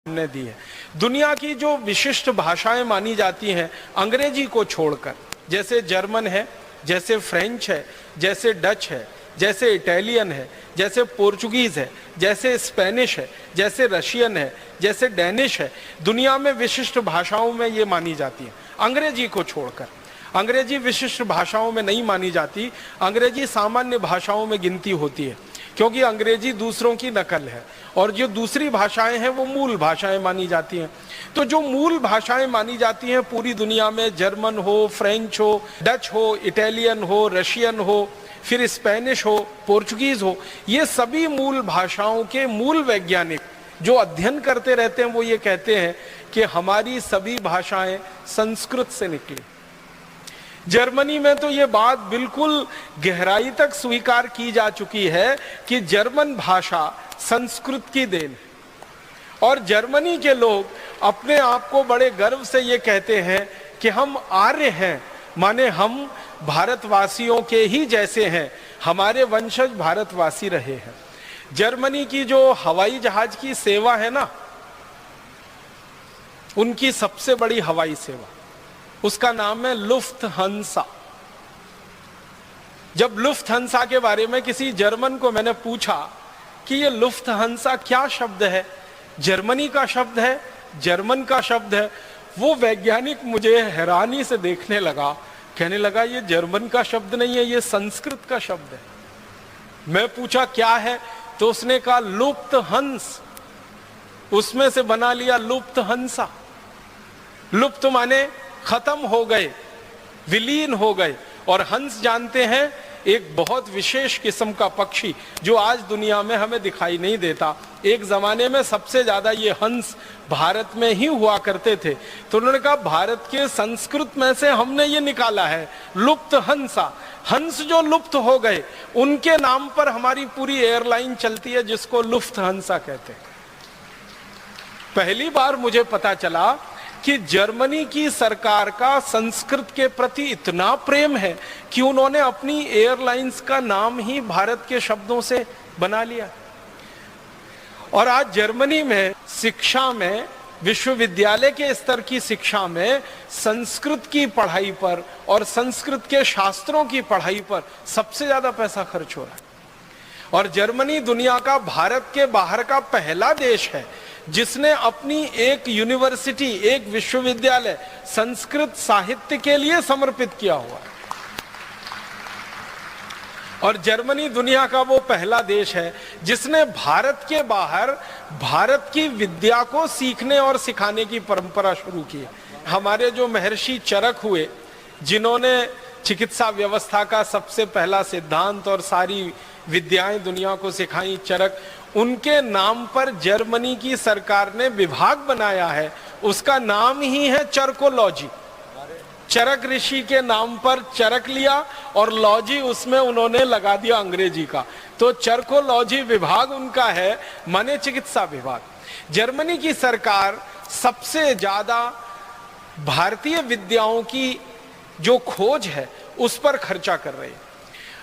ने दी है। दुनिया की जो विशिष्ट भाषाएं मानी जाती हैं अंग्रेजी को छोड़कर, जैसे जर्मन है, जैसे फ्रेंच है, जैसे डच है, जैसे इटालियन है, जैसे पोर्चुगीज है, जैसे स्पेनिश है, जैसे रशियन है, जैसे डेनिश है, दुनिया में विशिष्ट भाषाओं में ये मानी जाती है। अंग्रेजी को छोड़कर, अंग्रेजी विशिष्ट भाषाओं में नहीं मानी जाती, अंग्रेजी सामान्य भाषाओं में गिनती होती है, क्योंकि अंग्रेजी दूसरों की नकल है और जो दूसरी भाषाएं हैं वो मूल भाषाएं मानी जाती हैं। तो जो मूल भाषाएं मानी जाती हैं पूरी दुनिया में, जर्मन हो, फ्रेंच हो, डच हो, इटालियन हो, रशियन हो, फिर स्पेनिश हो, पोर्चुगीज हो, ये सभी मूल भाषाओं के मूल वैज्ञानिक जो अध्ययन करते रहते हैं वो ये कहते हैं कि हमारी सभी भाषाएं संस्कृत से निकली। जर्मनी में तो ये बात बिल्कुल गहराई तक स्वीकार की जा चुकी है कि जर्मन भाषा संस्कृत की देन है और जर्मनी के लोग अपने आप को बड़े गर्व से ये कहते हैं कि हम आर्य हैं, माने हम भारतवासियों के ही जैसे हैं, हमारे वंशज भारतवासी रहे हैं। जर्मनी की जो हवाई जहाज की सेवा है ना, उनकी सबसे बड़ी हवाई सेवा, उसका नाम है लुफ्थहान्सा। जब लुफ्थहान्सा के बारे में किसी जर्मन को मैंने पूछा कि ये लुफ्थहान्सा क्या शब्द है, जर्मनी का शब्द है, जर्मन का शब्द है, वो वैज्ञानिक मुझे हैरानी से देखने लगा, कहने लगा ये जर्मन का शब्द नहीं है, ये संस्कृत का शब्द है। मैं पूछा क्या है, तो उसने कहा लुप्तहंस, उसमें से बना लिया लुप्तहंसा। लुप्त माने खत्म हो गए, विलीन हो गए, और हंस जानते हैं एक बहुत विशेष किस्म का पक्षी जो आज दुनिया में हमें दिखाई नहीं देता। एक जमाने में सबसे ज्यादा ये हंस भारत में ही हुआ करते थे, तो उन्होंने कहा भारत के संस्कृत में से हमने ये निकाला है लुप्त हंसा। हंस जो लुप्त हो गए उनके नाम पर हमारी पूरी एयरलाइन चलती है जिसको लुफ्थहान्सा कहते हैं। पहली बार मुझे पता चला कि जर्मनी की सरकार का संस्कृत के प्रति इतना प्रेम है कि उन्होंने अपनी एयरलाइंस का नाम ही भारत के शब्दों से बना लिया। और आज जर्मनी में शिक्षा में, विश्वविद्यालय के स्तर की शिक्षा में संस्कृत की पढ़ाई पर और संस्कृत के शास्त्रों की पढ़ाई पर सबसे ज्यादा पैसा खर्च हो रहा है। और जर्मनी दुनिया का भारत के बाहर का पहला देश है जिसने अपनी एक यूनिवर्सिटी, एक विश्वविद्यालय संस्कृत साहित्य के लिए समर्पित किया हुआ है। और जर्मनी दुनिया का वो पहला देश है जिसने भारत के बाहर भारत की विद्या को सीखने और सिखाने की परंपरा शुरू की है। हमारे जो महर्षि चरक हुए, जिन्होंने चिकित्सा व्यवस्था का सबसे पहला सिद्धांत और सारी विद्याएं दुनिया को सिखाई, चरक, उनके नाम पर जर्मनी की सरकार ने विभाग बनाया है, उसका नाम ही है चरकोलॉजी। चरक ऋषि के नाम पर चरक लिया और लॉजी उसमें उन्होंने लगा दिया अंग्रेजी का, तो चरकोलॉजी विभाग उनका है, माने चिकित्सा विभाग। जर्मनी की सरकार सबसे ज्यादा भारतीय विद्याओं की जो खोज है उस पर खर्चा कर रही है।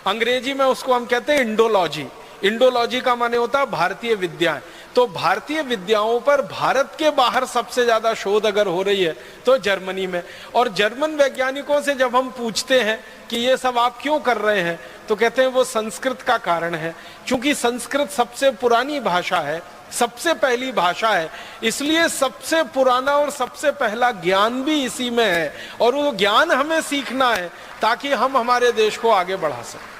अंग्रेजी में उसको हम कहते हैं इंडोलॉजी। इंडोलॉजी का माने होता है भारतीय विद्याएं। तो भारतीय विद्याओं पर भारत के बाहर सबसे ज्यादा शोध अगर हो रही है तो जर्मनी में। और जर्मन वैज्ञानिकों से जब हम पूछते हैं कि ये सब आप क्यों कर रहे हैं, तो कहते हैं वो संस्कृत का कारण है, क्योंकि संस्कृत सबसे पुरानी भाषा है, सबसे पहली भाषा है, इसलिए सबसे पुराना और सबसे पहला ज्ञान भी इसी में है, और वो ज्ञान हमें सीखना है ताकि हम हमारे देश को आगे बढ़ा सकें।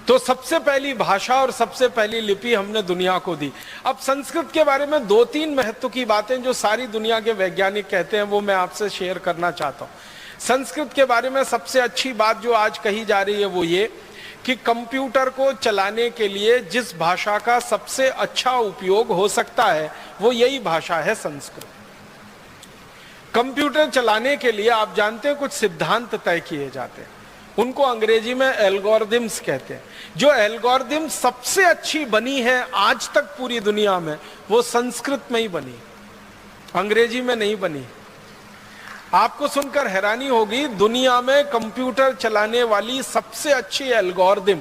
तो सबसे पहली भाषा और सबसे पहली लिपि हमने दुनिया को दी। अब संस्कृत के बारे में दो तीन महत्व की बातें जो सारी दुनिया के वैज्ञानिक कहते हैं वो मैं आपसे शेयर करना चाहता हूँ। संस्कृत के बारे में सबसे अच्छी बात जो आज कही जा रही है वो ये कि कंप्यूटर को चलाने के लिए जिस भाषा का सबसे अच्छा उपयोग हो सकता है वो यही भाषा है संस्कृत। कंप्यूटर चलाने के लिए आप जानते हैं कुछ सिद्धांत तय किए जाते हैं, उनको अंग्रेजी में एल्गोरिथम्स कहते हैं। जो एल्गोरिथम सबसे अच्छी बनी है आज तक पूरी दुनिया में वो संस्कृत में ही बनी, अंग्रेजी में नहीं बनी। आपको सुनकर हैरानी होगी, दुनिया में कंप्यूटर चलाने वाली सबसे अच्छी algorithm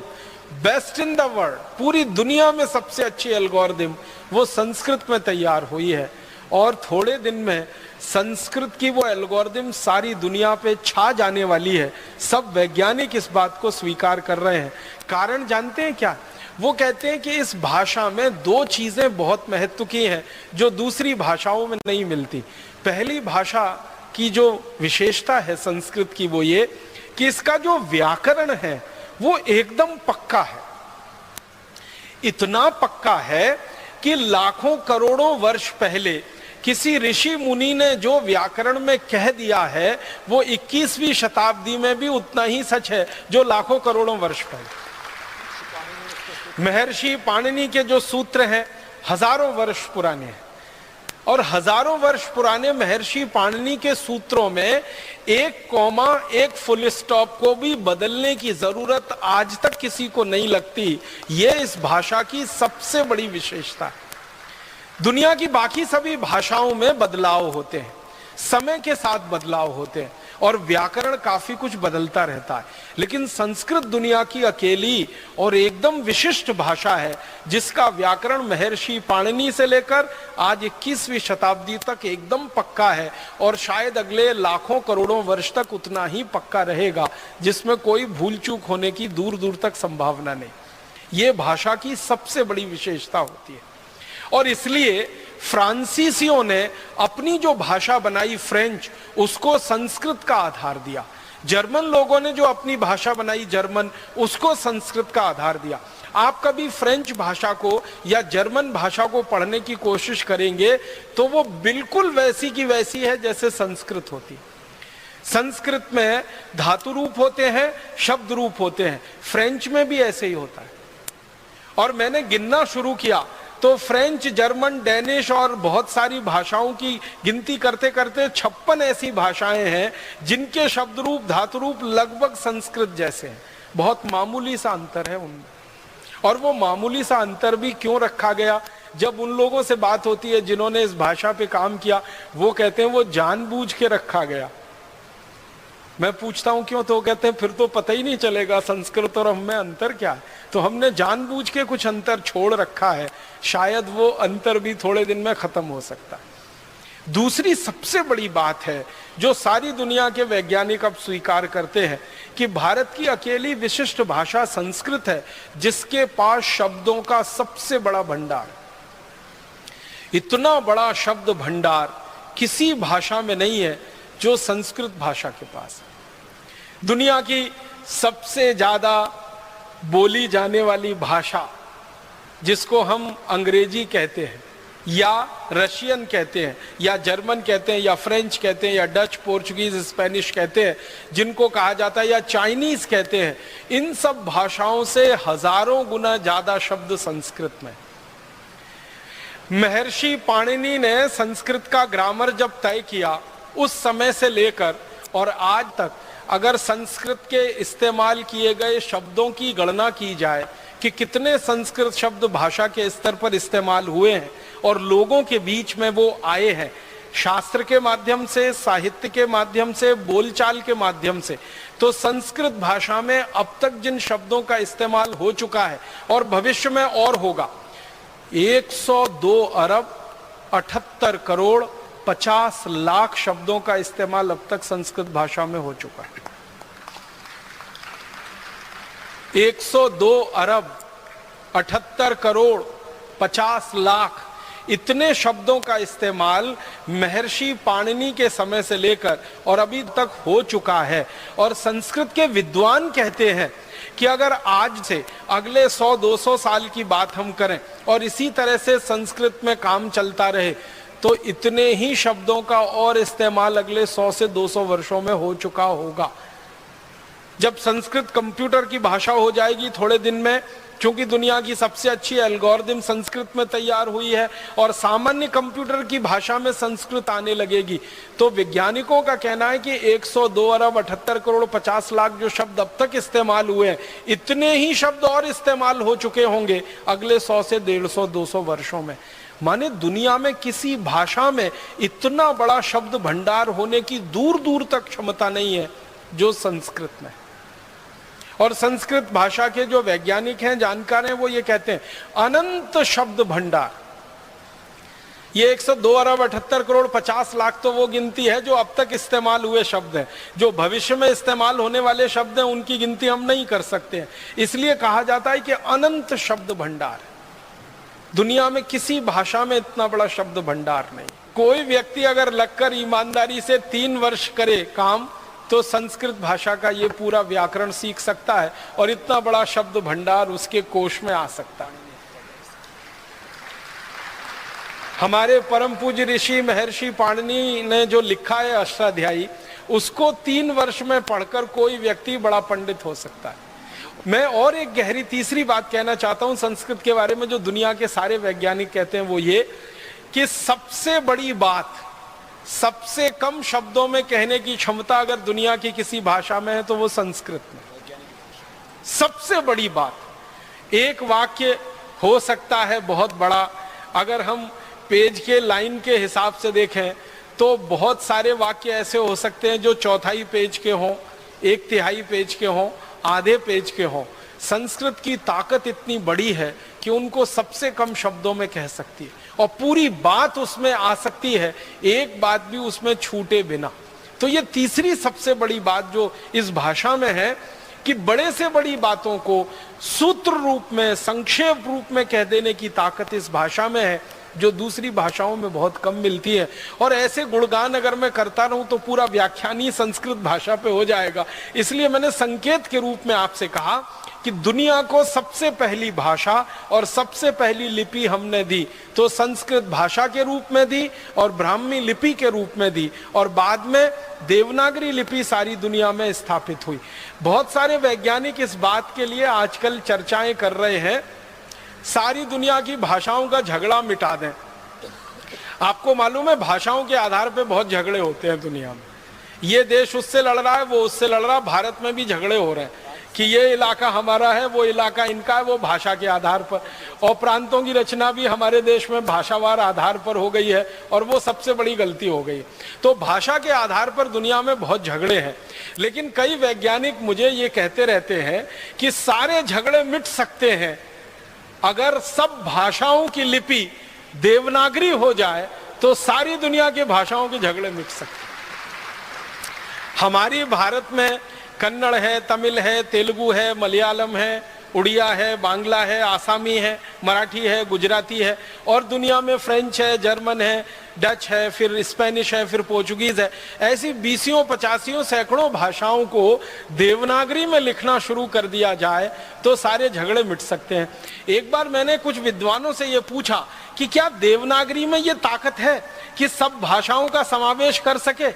best in the world, पूरी दुनिया में सबसे अच्छी एल्गोरिदम वो संस्कृत में तैयार हुई है। और थोड़े दिन में संस्कृत की वो एल्गोरिदम सारी दुनिया पे छा जाने वाली है। सब वैज्ञानिक इस बात को स्वीकार कर रहे हैं। कारण जानते हैं क्या? वो कहते हैं कि इस भाषा में दो चीजें बहुत महत्व की हैं जो दूसरी भाषाओं में नहीं मिलती। पहली भाषा की जो विशेषता है संस्कृत की वो ये कि इसका जो व्याकरण है वो एकदम पक्का है। इतना पक्का है कि लाखों करोड़ों वर्ष पहले किसी ऋषि मुनि ने जो व्याकरण में कह दिया है वो 21वीं शताब्दी में भी उतना ही सच है जो लाखों करोड़ों वर्ष पहले। महर्षि पाणिनि के जो सूत्र हैं हजारों वर्ष पुराने हैं, और हजारों वर्ष पुराने महर्षि पाणिनि के सूत्रों में एक कॉमा एक फुल स्टॉप को भी बदलने की जरूरत आज तक किसी को नहीं लगती। ये इस भाषा की सबसे बड़ी विशेषता है। दुनिया की बाकी सभी भाषाओं में बदलाव होते हैं, समय के साथ बदलाव होते हैं और व्याकरण काफी कुछ बदलता रहता है, लेकिन संस्कृत दुनिया की अकेली और एकदम विशिष्ट भाषा है जिसका व्याकरण महर्षि पाणिनि से लेकर आज 21वीं शताब्दी तक एकदम पक्का है और शायद अगले लाखों करोड़ों वर्ष तक उतना ही पक्का रहेगा, जिसमें कोई भूल चूक होने की दूर दूर तक संभावना नहीं। ये भाषा की सबसे बड़ी विशेषता होती है। और इसलिए फ्रांसीसियों ने अपनी जो भाषा बनाई फ्रेंच, उसको संस्कृत का आधार दिया। जर्मन लोगों ने जो अपनी भाषा बनाई जर्मन, उसको संस्कृत का आधार दिया। आप कभी फ्रेंच भाषा को या जर्मन भाषा को पढ़ने की कोशिश करेंगे तो वो बिल्कुल वैसी की वैसी है जैसे संस्कृत होती। संस्कृत में धातु रूप होते हैं, शब्द रूप होते हैं, फ्रेंच में भी ऐसे ही होता है। और मैंने गिनना शुरू किया तो फ्रेंच, जर्मन, डेनिश और बहुत सारी भाषाओं की गिनती करते करते 56 ऐसी भाषाएं हैं जिनके शब्द रूप, धातु रूप लगभग संस्कृत जैसे हैं। बहुत मामूली सा अंतर है उनमें। और वो मामूली सा अंतर भी क्यों रखा गया? जब उन लोगों से बात होती है जिन्होंने इस भाषा पे काम किया, वो कहते हैं वो जानबूझ के रखा गया। मैं पूछता हूं क्यों, तो कहते हैं फिर तो पता ही नहीं चलेगा संस्कृत और हम में अंतर क्या है। तो हमने जानबूझ के कुछ अंतर छोड़ रखा है, शायद वो अंतर भी थोड़े दिन में खत्म हो सकता है। दूसरी सबसे बड़ी बात है जो सारी दुनिया के वैज्ञानिक अब स्वीकार करते हैं कि भारत की अकेली विशिष्ट भाषा संस्कृत है जिसके पास शब्दों का सबसे बड़ा भंडार। इतना बड़ा शब्द भंडार किसी भाषा में नहीं है जो संस्कृत भाषा के पास है। दुनिया की सबसे ज्यादा बोली जाने वाली भाषा जिसको हम अंग्रेजी कहते हैं या रशियन कहते हैं या जर्मन कहते हैं या फ्रेंच कहते हैं या डच, पोर्चुगीज, स्पेनिश कहते हैं, जिनको कहा जाता है या चाइनीज कहते हैं, इन सब भाषाओं से हजारों गुना ज्यादा शब्द संस्कृत में। महर्षि पाणिनि ने संस्कृत का ग्रामर जब तय किया, उस समय से लेकर और आज तक अगर संस्कृत के इस्तेमाल किए गए शब्दों की गणना की जाए कि कितने संस्कृत शब्द भाषा के स्तर पर इस्तेमाल हुए हैं और लोगों के बीच में वो आए हैं, शास्त्र के माध्यम से, साहित्य के माध्यम से, बोलचाल के माध्यम से, तो संस्कृत भाषा में अब तक जिन शब्दों का इस्तेमाल हो चुका है और भविष्य में और होगा, 102 अरब 78 करोड़ 50 लाख शब्दों का इस्तेमाल अब तक संस्कृत भाषा में हो चुका है। 102 अरब 78 करोड़ 50 लाख इतने शब्दों का इस्तेमाल महर्षि पाणिनि के समय से लेकर और अभी तक हो चुका है। और संस्कृत के विद्वान कहते हैं कि अगर आज से अगले 100-200 साल की बात हम करें और इसी तरह से संस्कृत में काम चलता रहे तो इतने ही शब्दों का और इस्तेमाल अगले 100 से 200 वर्षों में हो चुका होगा। जब संस्कृत कंप्यूटर की भाषा हो जाएगी थोड़े दिन में, क्योंकि दुनिया की सबसे अच्छी एल्गोरिदम संस्कृत में तैयार हुई है और सामान्य कंप्यूटर की भाषा में संस्कृत आने लगेगी, तो वैज्ञानिकों का कहना है कि 102 अरब 78 करोड़ 50 लाख जो शब्द अब तक इस्तेमाल हुए हैं, इतने ही शब्द और इस्तेमाल हो चुके होंगे अगले 100 से 150-200 वर्षों में। माने दुनिया में किसी भाषा में इतना बड़ा शब्द भंडार होने की दूर दूर तक क्षमता नहीं है जो संस्कृत में। और संस्कृत भाषा के जो वैज्ञानिक हैं, जानकार हैं, वो ये कहते हैं अनंत शब्द भंडार। ये 102 अरब 78 करोड़ 50 लाख तो वो गिनती है जो अब तक इस्तेमाल हुए शब्द हैं। जो भविष्य में इस्तेमाल होने वाले शब्द हैं उनकी गिनती हम नहीं कर सकते हैं। इसलिए कहा जाता है कि अनंत शब्द भंडार है। दुनिया में किसी भाषा में इतना बड़ा शब्द भंडार नहीं। कोई व्यक्ति अगर लगकर ईमानदारी से 3 वर्ष करे काम, तो संस्कृत भाषा का ये पूरा व्याकरण सीख सकता है और इतना बड़ा शब्द भंडार उसके कोश में आ सकता है। हमारे परम पूज्य ऋषि महर्षि पाणिनि ने जो लिखा है अष्टाध्यायी, उसको 3 वर्ष में पढ़कर कोई व्यक्ति बड़ा पंडित हो सकता है। मैं और एक गहरी तीसरी बात कहना चाहता हूं संस्कृत के बारे में, जो दुनिया के सारे वैज्ञानिक कहते हैं, वो ये कि सबसे बड़ी बात सबसे कम शब्दों में कहने की क्षमता अगर दुनिया की किसी भाषा में है तो वो संस्कृत में। सबसे बड़ी बात, एक वाक्य हो सकता है बहुत बड़ा। अगर हम पेज के लाइन के हिसाब से देखें तो बहुत सारे वाक्य ऐसे हो सकते हैं जो 1/4 पेज के हों, 1/3 पेज के हों, आधे पेज के हों। संस्कृत की ताकत इतनी बड़ी है कि उनको सबसे कम शब्दों में कह सकती है और पूरी बात उसमें आ सकती है, एक बात भी उसमें छूटे बिना। तो ये तीसरी सबसे बड़ी बात जो इस भाषा में है कि बड़े से बड़ी बातों को सूत्र रूप में, संक्षेप रूप में कह देने की ताकत इस भाषा में है, जो दूसरी भाषाओं में बहुत कम मिलती है। और ऐसे गुणगान अगर मैं करता रहूं तो पूरा व्याख्यान ही संस्कृत भाषा पे हो जाएगा। इसलिए मैंने संकेत के रूप में आपसे कहा कि दुनिया को सबसे पहली भाषा और सबसे पहली लिपि हमने दी तो संस्कृत भाषा के रूप में दी और ब्राह्मी लिपि के रूप में दी, और बाद में देवनागरी लिपि सारी दुनिया में स्थापित हुई। बहुत सारे वैज्ञानिक इस बात के लिए आजकल चर्चाएं कर रहे हैं सारी दुनिया की भाषाओं का झगड़ा मिटा दें। आपको मालूम है भाषाओं के आधार पे बहुत झगड़े होते हैं दुनिया में। ये देश उससे लड़ रहा है, वो उससे लड़ रहा है। भारत में भी झगड़े हो रहे हैं कि ये इलाका हमारा है, वो इलाका इनका है, वो भाषा के आधार पर। और प्रांतों की रचना भी हमारे देश में भाषावार आधार पर हो गई है और वो सबसे बड़ी गलती हो गई। तो भाषा के आधार पर दुनिया में बहुत झगड़े हैं। लेकिन कई वैज्ञानिक मुझे ये कहते रहते हैं कि सारे झगड़े मिट सकते हैं अगर सब भाषाओं की लिपि देवनागरी हो जाए, तो सारी दुनिया के भाषाओं के झगड़े मिट सकते हैं। हमारी भारत में कन्नड़ है, तमिल है, तेलुगु है, मलयालम है, उड़िया है, बांग्ला है, आसामी है, मराठी है, गुजराती है, और दुनिया में फ्रेंच है, जर्मन है, डच है, फिर स्पेनिश है, फिर पोर्चुगीज है। ऐसी 20 50 सैकड़ों भाषाओं को देवनागरी में लिखना शुरू कर दिया जाए तो सारे झगड़े मिट सकते हैं। एक बार मैंने कुछ विद्वानों से यह पूछा कि क्या देवनागरी में यह ताकत है कि सब भाषाओं का समावेश कर सके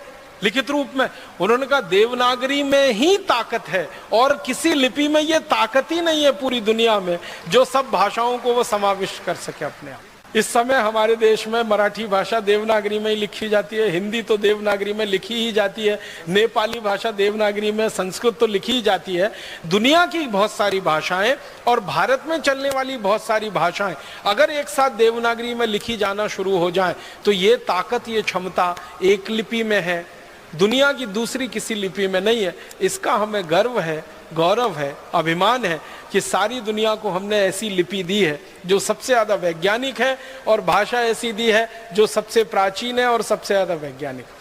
लिखित रूप में? उन्होंने कहा देवनागरी में ही ताकत है और किसी लिपि में ये ताकत ही नहीं है पूरी दुनिया में जो सब भाषाओं को वो समाविष्ट कर सके अपने आप। इस समय हमारे देश में मराठी भाषा देवनागरी में ही लिखी जाती है, हिंदी तो देवनागरी में लिखी ही जाती है, नेपाली भाषा देवनागरी में, संस्कृत तो लिखी ही जाती है। दुनिया की बहुत सारी भाषाएं और भारत में चलने वाली बहुत सारी भाषाएं अगर एक साथ देवनागरी में लिखी जाना शुरू हो जाए तो ये ताकत, ये क्षमता एक लिपि में है, दुनिया की दूसरी किसी लिपि में नहीं है। इसका हमें गर्व है, गौरव है, अभिमान है कि सारी दुनिया को हमने ऐसी लिपि दी है जो सबसे ज्यादा वैज्ञानिक है और भाषा ऐसी दी है जो सबसे प्राचीन है और सबसे ज्यादा वैज्ञानिक है।